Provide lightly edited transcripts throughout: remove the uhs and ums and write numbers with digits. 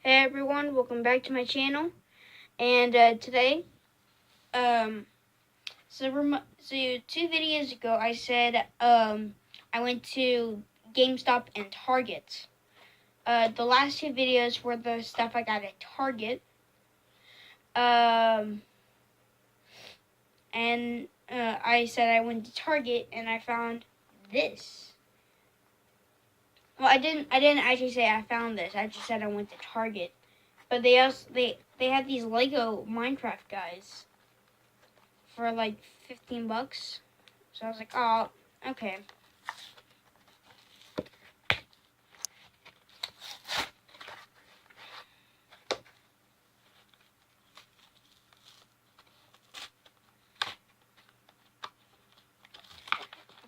Hey everyone, welcome back to my channel. And today, so 2 videos ago, I said I went to GameStop and Target. The last 2 videos were the stuff I got at Target. And I said I went to Target and I found this. Well, I didn't actually say I found this. I just said I went to Target. But they had these Lego Minecraft guys for like $15. So I was like, oh, okay.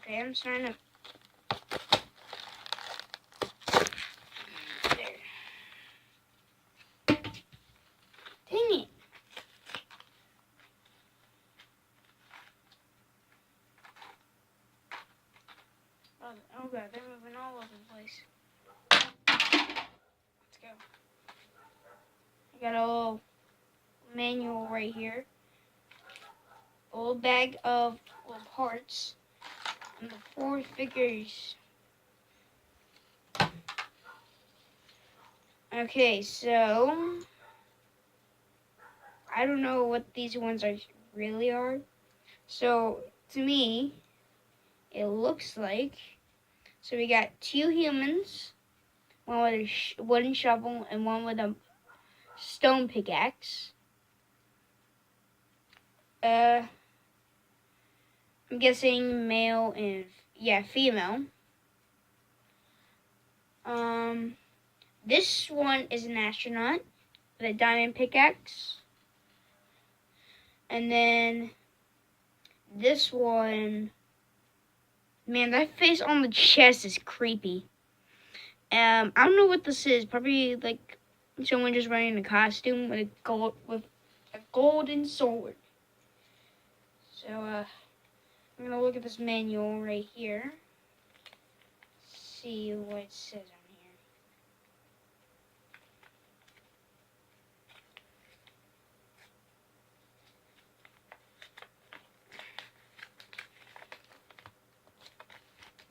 Okay, I'm starting to. There. Dang it. Oh god, they're moving all over the place. Let's go. I got a little manual right here. A little bag of little parts. And the 4 figures. Okay, so I don't know what these ones really are. So to me, it looks like, so we got 2 humans, one with a wooden shovel and one with a stone pickaxe. I'm guessing male and female. This one is an astronaut with a diamond pickaxe. And then this one, man, that face on the chest is creepy. I don't know what this is. Probably like someone just wearing a costume with a golden sword. So I'm gonna look at this manual right here. See what it says on here.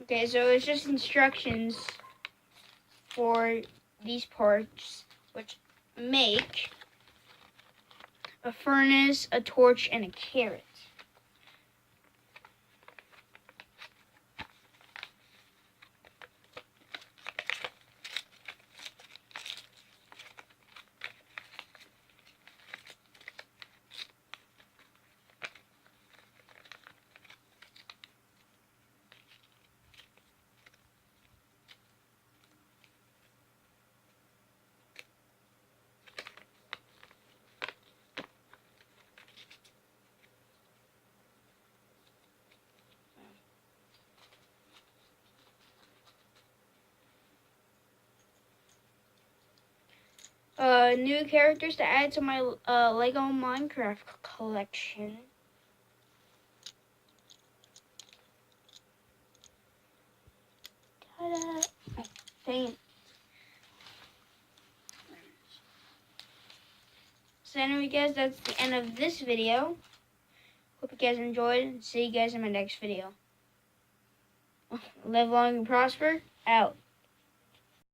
Okay, so it's just instructions for these parts, which make a furnace, a torch, and a carrot. New characters to add to my Lego Minecraft collection. Ta-da! Oh, dang it. So anyway, guys, that's the end of this video. Hope you guys enjoyed. See you guys in my next video. Live long and prosper. Out.